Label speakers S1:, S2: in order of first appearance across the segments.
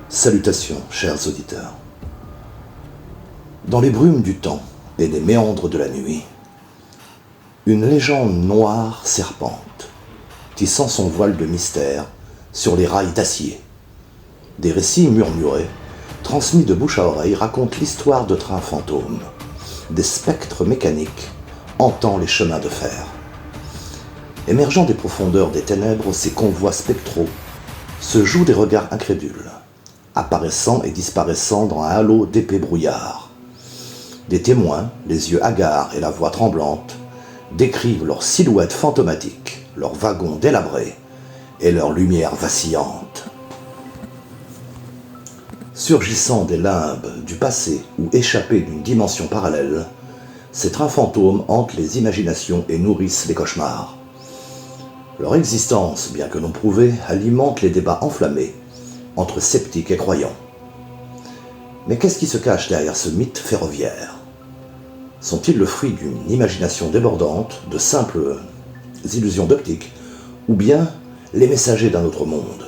S1: Salutations, chers auditeurs. Dans les brumes du temps et les méandres de la nuit, une légende noire serpente, tissant son voile de mystère sur les rails d'acier. Des récits murmurés, transmis de bouche à oreille, racontent l'histoire de trains fantômes, des spectres mécaniques hantant les chemins de fer. Émergeant des profondeurs des ténèbres, ces convois spectraux se jouent des regards incrédules, apparaissant et disparaissant dans un halo d'épais brouillard. Des témoins, les yeux hagards et la voix tremblante, décrivent leurs silhouettes fantomatiques, leurs wagons délabrés et leurs lumières vacillantes. Surgissant des limbes du passé ou échappés d'une dimension parallèle, ces trains fantômes hantent les imaginations et nourrissent les cauchemars. Leur existence, bien que non prouvée, alimente les débats enflammés entre sceptiques et croyants. Mais qu'est-ce qui se cache derrière ce mythe ferroviaire? Sont-ils le fruit d'une imagination débordante, de simples illusions d'optique, ou bien les messagers d'un autre monde?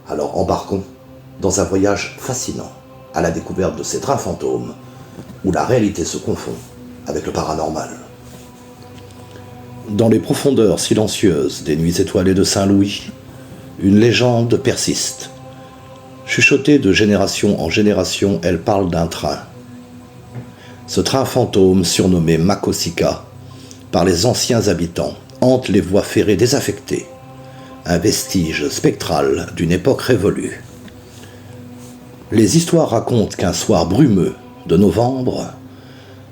S1: Alors embarquons dans un voyage fascinant à la découverte de ces trains fantômes, où la réalité se confond avec le paranormal. Dans les profondeurs silencieuses des nuits étoilées de Saint-Louis, une légende persiste. Chuchotée de génération en génération, elle parle d'un train. Ce train fantôme, surnommé Makosika, par les anciens habitants, hante les voies ferrées désaffectées, un vestige spectral d'une époque révolue. Les histoires racontent qu'un soir brumeux de novembre,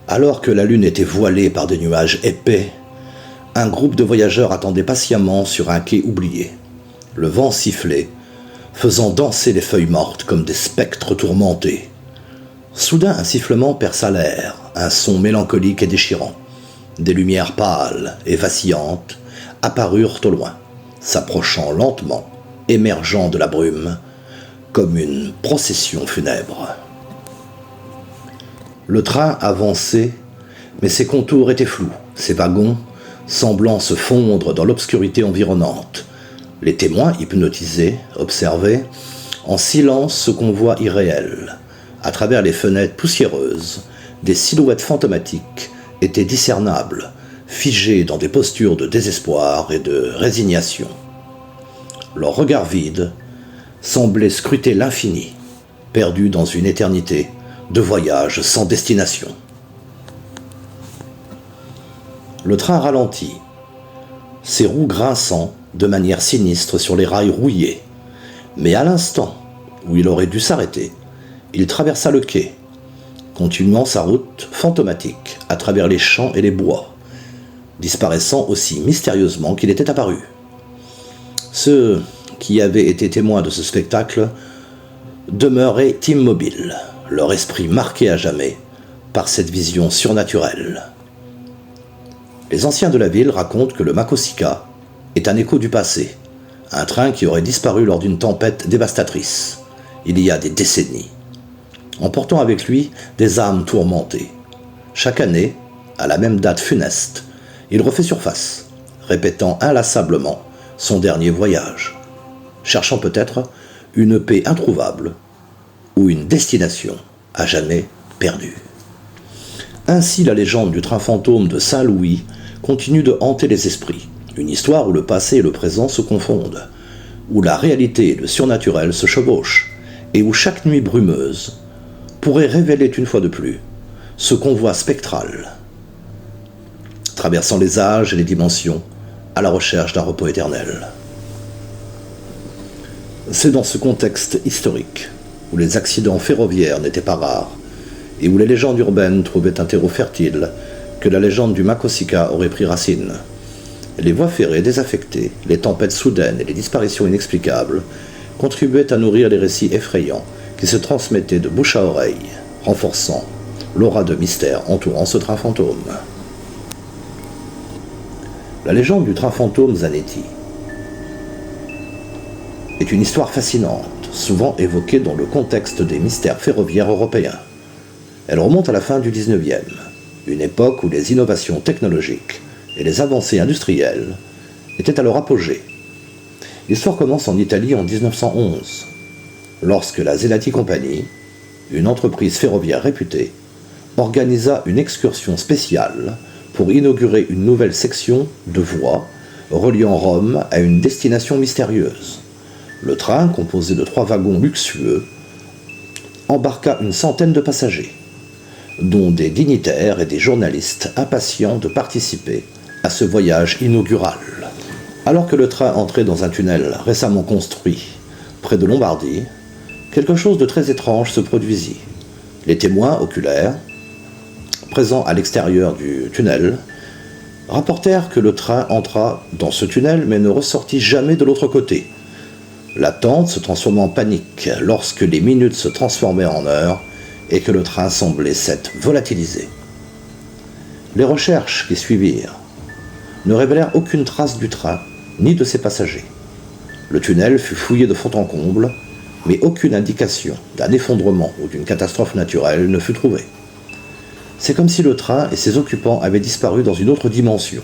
S1: alors que la lune était voilée par des nuages épais, un groupe de voyageurs attendait patiemment sur un quai oublié. Le vent sifflait, faisant danser les feuilles mortes comme des spectres tourmentés. Soudain, un sifflement perça l'air, un son mélancolique et déchirant. Des lumières pâles et vacillantes apparurent au loin, s'approchant lentement, émergeant de la brume, comme une procession funèbre. Le train avançait, mais ses contours étaient flous, ses wagons semblant se fondre dans l'obscurité environnante. Les témoins, hypnotisés, observaient en silence ce convoi irréel. À travers les fenêtres poussiéreuses, des silhouettes fantomatiques étaient discernables, figées dans des postures de désespoir et de résignation. Leurs regards vides semblaient scruter l'infini, perdus dans une éternité de voyage sans destination. Le train ralentit, ses roues grinçant de manière sinistre sur les rails rouillés. Mais à l'instant où il aurait dû s'arrêter, il traversa le quai, continuant sa route fantomatique à travers les champs et les bois, disparaissant aussi mystérieusement qu'il était apparu. Ceux qui avaient été témoins de ce spectacle demeuraient immobiles, leur esprit marqué à jamais par cette vision surnaturelle. Les anciens de la ville racontent que le Makosika est un écho du passé, un train qui aurait disparu lors d'une tempête dévastatrice, il y a des décennies, emportant avec lui des âmes tourmentées. Chaque année, à la même date funeste, il refait surface, répétant inlassablement son dernier voyage, cherchant peut-être une paix introuvable ou une destination à jamais perdue. Ainsi, la légende du train fantôme de Saint-Louis continue de hanter les esprits, une histoire où le passé et le présent se confondent, où la réalité et le surnaturel se chevauchent, et où chaque nuit brumeuse pourrait révéler une fois de plus ce convoi spectral, traversant les âges et les dimensions à la recherche d'un repos éternel. C'est dans ce contexte historique, où les accidents ferroviaires n'étaient pas rares, et où les légendes urbaines trouvaient un terreau fertile, que la légende du Makosika aurait pris racine. Les voies ferrées désaffectées, les tempêtes soudaines et les disparitions inexplicables contribuaient à nourrir les récits effrayants qui se transmettaient de bouche à oreille, renforçant l'aura de mystère entourant ce train fantôme. La légende du train fantôme Zanetti est une histoire fascinante, souvent évoquée dans le contexte des mystères ferroviaires européens. Elle remonte à la fin du XIXe, une époque où les innovations technologiques et les avancées industrielles étaient à leur apogée. L'histoire commence en Italie en 1911, lorsque la Zelati Company, une entreprise ferroviaire réputée, organisa une excursion spéciale pour inaugurer une nouvelle section de voies reliant Rome à une destination mystérieuse. Le train, composé de 3 wagons luxueux, embarqua une centaine de passagers, dont des dignitaires et des journalistes impatients de participer à ce voyage inaugural. Alors que le train entrait dans un tunnel récemment construit près de Lombardie, quelque chose de très étrange se produisit. Les témoins oculaires, présents à l'extérieur du tunnel, rapportèrent que le train entra dans ce tunnel mais ne ressortit jamais de l'autre côté. L'attente se transforma en panique lorsque les minutes se transformaient en heures et que le train semblait s'être volatilisé. Les recherches qui suivirent ne révélèrent aucune trace du train ni de ses passagers. Le tunnel fut fouillé de fond en comble, mais aucune indication d'un effondrement ou d'une catastrophe naturelle ne fut trouvée. C'est comme si le train et ses occupants avaient disparu dans une autre dimension,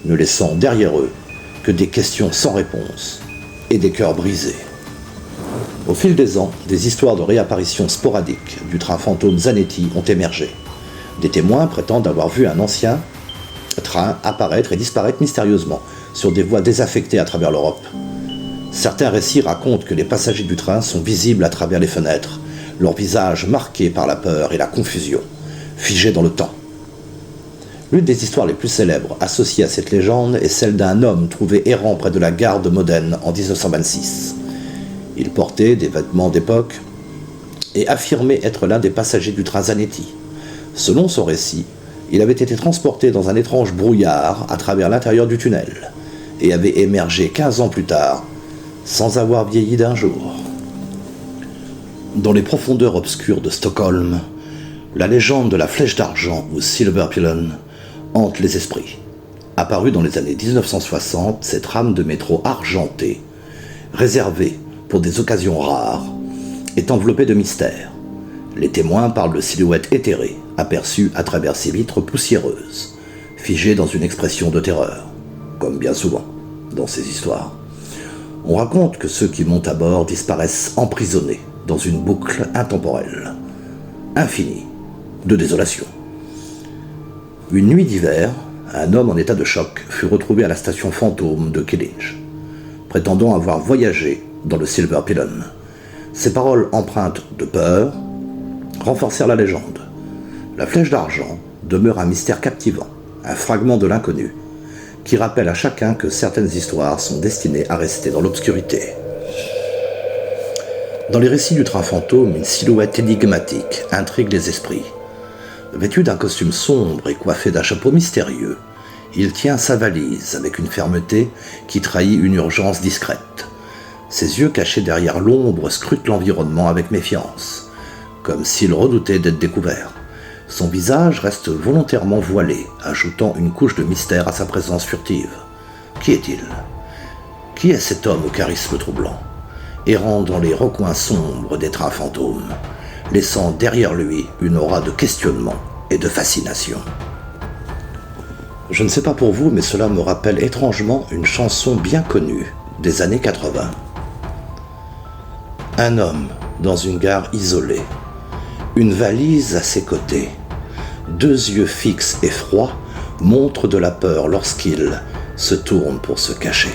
S1: ne laissant derrière eux que des questions sans réponse et des cœurs brisés. Au fil des ans, des histoires de réapparition sporadiques du train fantôme Zanetti ont émergé. Des témoins prétendent avoir vu un ancien train apparaître et disparaître mystérieusement sur des voies désaffectées à travers l'Europe. Certains récits racontent que les passagers du train sont visibles à travers les fenêtres, leurs visages marqués par la peur et la confusion, figés dans le temps. L'une des histoires les plus célèbres associées à cette légende est celle d'un homme trouvé errant près de la gare de Modène en 1926. Il portait des vêtements d'époque et affirmait être l'un des passagers du train Zanetti. Selon son récit, il avait été transporté dans un étrange brouillard à travers l'intérieur du tunnel et avait émergé 15 ans plus tard, sans avoir vieilli d'un jour. Dans les profondeurs obscures de Stockholm, la légende de la flèche d'argent ou Silver Pylon hante les esprits. Apparue dans les années 1960, cette rame de métro argentée, réservée pour des occasions rares, est enveloppée de mystères. Les témoins parlent de silhouettes éthérées, aperçues à travers ces vitres poussiéreuses, figées dans une expression de terreur, comme bien souvent dans ces histoires. On raconte que ceux qui montent à bord disparaissent emprisonnés dans une boucle intemporelle, infinie, de désolation. Une nuit d'hiver, un homme en état de choc fut retrouvé à la station fantôme de Killinge, prétendant avoir voyagé dans le Silver Pylon. Ses paroles empreintes de peur renforcèrent la légende. La flèche d'argent demeure un mystère captivant, un fragment de l'inconnu, qui rappelle à chacun que certaines histoires sont destinées à rester dans l'obscurité. Dans les récits du train fantôme, une silhouette énigmatique intrigue les esprits. Vêtu d'un costume sombre et coiffé d'un chapeau mystérieux, il tient sa valise avec une fermeté qui trahit une urgence discrète. Ses yeux cachés derrière l'ombre scrutent l'environnement avec méfiance, comme s'il redoutait d'être découvert. Son visage reste volontairement voilé, ajoutant une couche de mystère à sa présence furtive. Qui est-il ? Qui est cet homme au charisme troublant, errant dans les recoins sombres des trains fantômes, laissant derrière lui une aura de questionnement et de fascination ? Je ne sais pas pour vous, mais cela me rappelle étrangement une chanson bien connue des années 80. Un homme dans une gare isolée, une valise à ses côtés, 2 yeux fixes et froids montrent de la peur lorsqu'il se tourne pour se cacher.